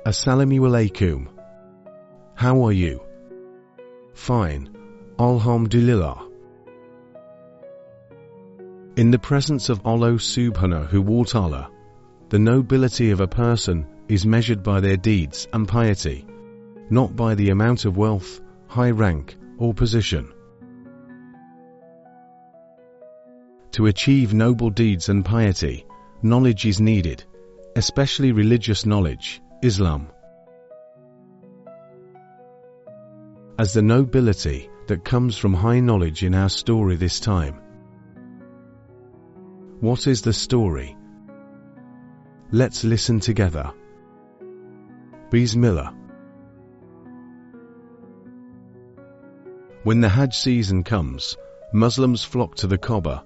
Assalamu alaikum. How are you? Fine. Alhamdulillah. In the presence of Allah subhanahu wa ta'ala, the nobility of a person is measured by their deeds and piety, not by the amount of wealth, high rank, or position. To achieve noble deeds and piety, knowledge is needed, especially religious knowledge, Islam. As the nobility that comes from high knowledge in our story this time. What is the story? Let's listen together. Bismillah. When the Hajj season comes, Muslims flock to the Kaaba,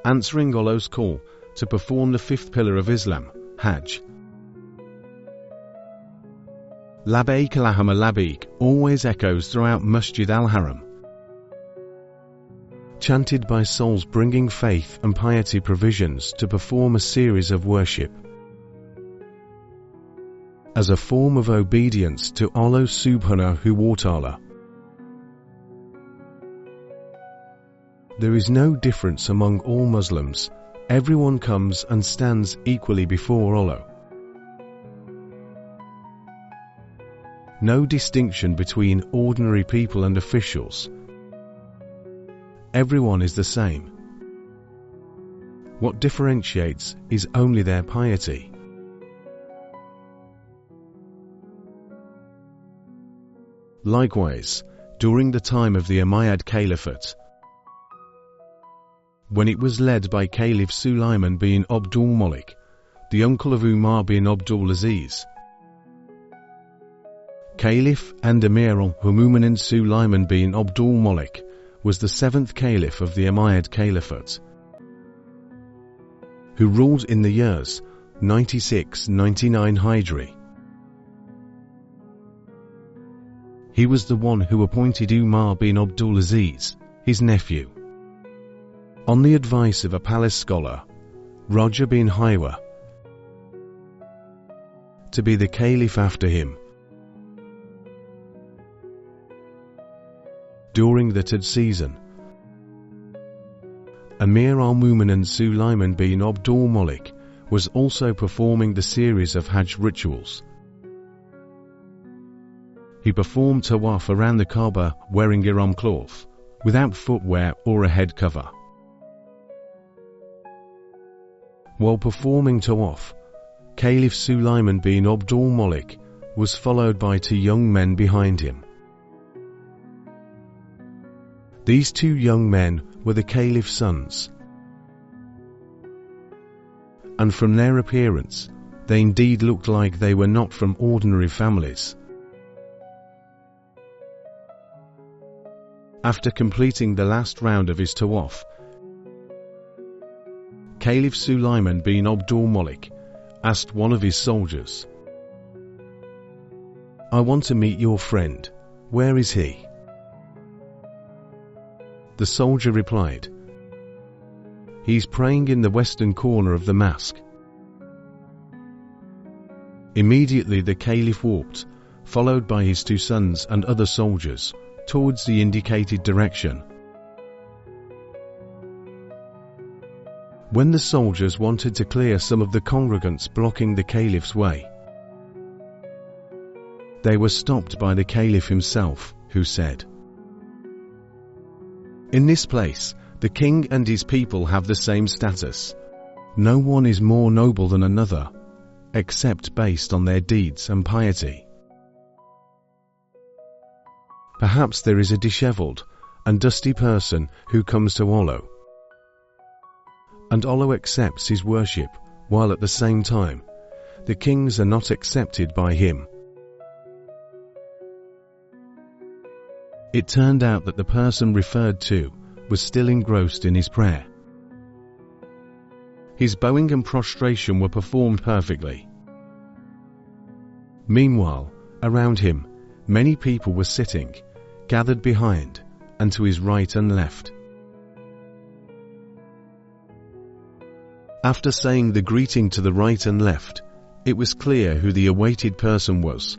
answering Allah's call to perform the fifth pillar of Islam, Hajj. Labbaik Allahumma labbaik always echoes throughout Masjid al-Haram, chanted by souls bringing faith and piety provisions to perform a series of worship. As a form of obedience to Allah subhanahu wa ta'ala. There is no difference among all Muslims, everyone comes and stands equally before Allah. No distinction between ordinary people and officials. Everyone is the same. What differentiates is only their piety. Likewise, during the time of the Umayyad Caliphate, when it was led by Caliph Sulaiman bin Abdul Malik, the uncle of Umar bin Abdul Aziz, Caliph and Amir al-Mu'minin Sulaiman bin Abdul Malik was the seventh Caliph of the Umayyad Caliphate, who ruled in the years 96-99 Hijri. He was the one who appointed Umar bin Abdul Aziz, his nephew, on the advice of a palace scholar, Raja bin Haywa, to be the Caliph after him. During the Hajj season, Amir al-Mu'minin Sulaiman bin Abdul Malik was also performing the series of Hajj rituals. He performed tawaf around the Kaaba wearing ihram cloth, without footwear or a head cover. While performing tawaf, Caliph Sulaiman bin Abdul Malik was followed by two young men behind him. These two young men were the Caliph's sons, and from their appearance, they indeed looked like they were not from ordinary families. After completing the last round of his tawaf, Caliph Sulaiman bin Abdul Malik asked one of his soldiers, "I want to meet your friend. Where is he?" The soldier replied, "He's praying in the western corner of the mosque." Immediately the Caliph walked, followed by his two sons and other soldiers, towards the indicated direction. When the soldiers wanted to clear some of the congregants blocking the Caliph's way, they were stopped by the Caliph himself, who said, "In this place, the king and his people have the same status. No one is more noble than another, except based on their deeds and piety. Perhaps there is a disheveled and dusty person who comes to Allah, and Allah accepts his worship, while at the same time, the kings are not accepted by him." It turned out that the person referred to was still engrossed in his prayer. His bowing and prostration were performed perfectly. Meanwhile, around him, many people were sitting, gathered behind, and to his right and left. After saying the greeting to the right and left, It was clear who the awaited person was.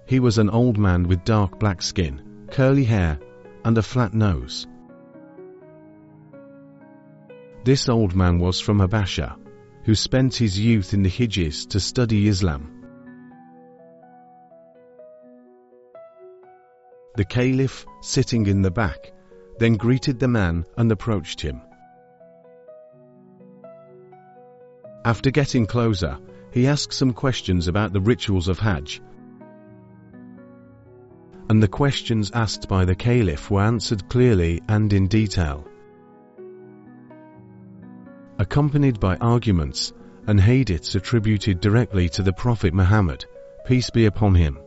He was an old man with dark black skin, curly hair, and a flat nose. This old man was from Habasha, who spent his youth in the Hijaz to study Islam. The Caliph, sitting in the back, then greeted the man and approached him. After getting closer, he asked some questions about the rituals of Hajj, and the questions asked by the Caliph were answered clearly and in detail, accompanied by arguments and hadiths attributed directly to the Prophet Muhammad, peace be upon him.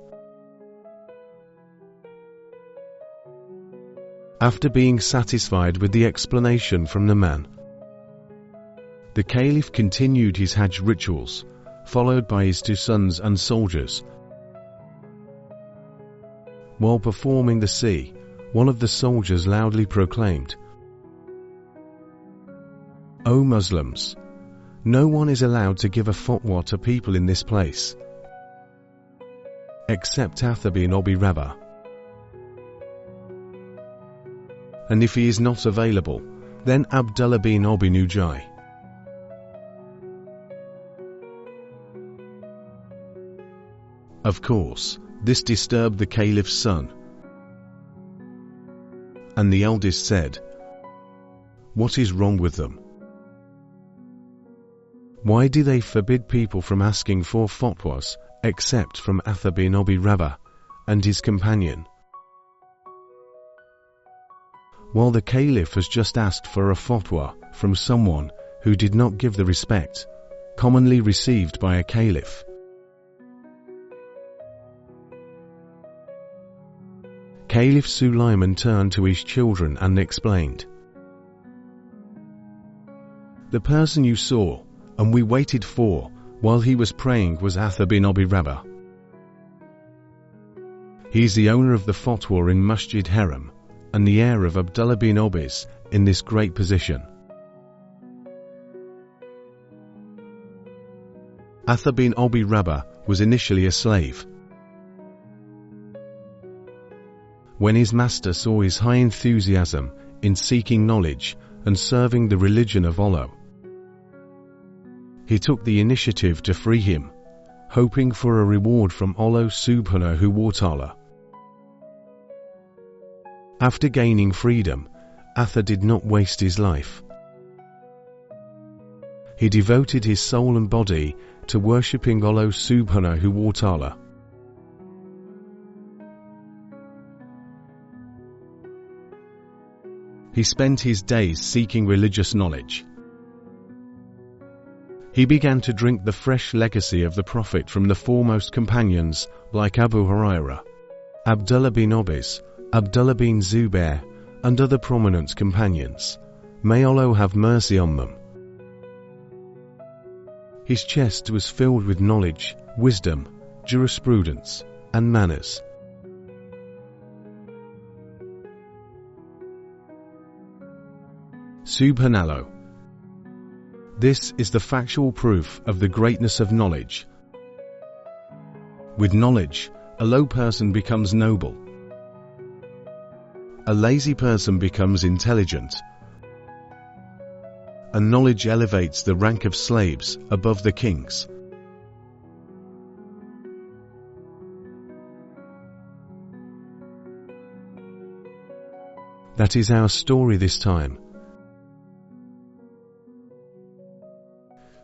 After being satisfied with the explanation from the man, the Caliph continued his Hajj rituals, followed by his two sons and soldiers. While performing the sea, one of the soldiers loudly proclaimed, "O Muslims, no one is allowed to give a fatwa to people in this place, except Atha bin Rabah. And if he is not available, then Abdullah bin Nujai." Of course, this disturbed the Caliph's son, and the eldest said, "What is wrong with them? Why do they forbid people from asking for fatwas except from Atha bin Rabah and his companion?" While the Caliph has just asked for a fatwa from someone who did not give the respect commonly received by a Caliph. Caliph Sulaiman turned to his children and explained, "The person you saw and we waited for while he was praying was Atha bin Rabah. He is the owner of the fatwa in Masjid Haram and the heir of Abdullah bin Obis in this great position." Atha bin Rabah was initially a slave. When his master saw his high enthusiasm in seeking knowledge and serving the religion of Allah, he took the initiative to free him, hoping for a reward from Allah subhanahu wa ta'ala. After gaining freedom, Atha did not waste his life. He devoted his soul and body to worshipping Allah subhanahu wa ta'ala. He spent his days seeking religious knowledge. He began to drink the fresh legacy of the Prophet from the foremost companions like Abu Hurairah, Abdullah bin Obis, Abdullah bin Zubair, and other prominent companions. May Allah have mercy on them. His chest was filled with knowledge, wisdom, jurisprudence, and manners. Subhanallah. This is the factual proof of the greatness of knowledge. With knowledge, a low person becomes noble. A lazy person becomes intelligent. And knowledge elevates the rank of slaves above the kings. That is our story this time.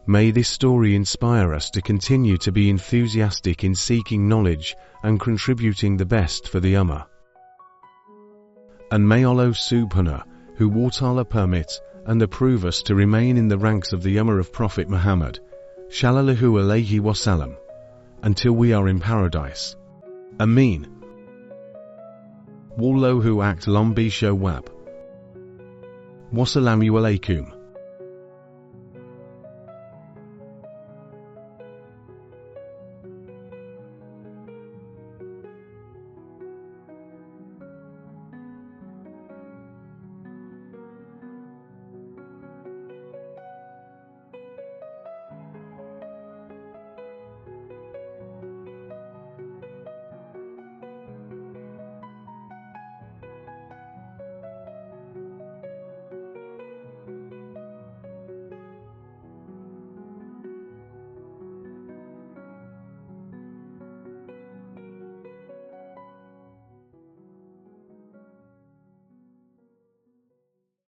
May this story inspire us to continue to be enthusiastic in seeking knowledge and contributing the best for the Ummah. And may Allah subhanahu wa ta'ala permit and approve us to remain in the ranks of the Ummah of Prophet Muhammad, sallallahu alayhi wasallam, until we are in paradise. Ameen. Wallahu a'lam bi shawab. Wassalamu alaykum.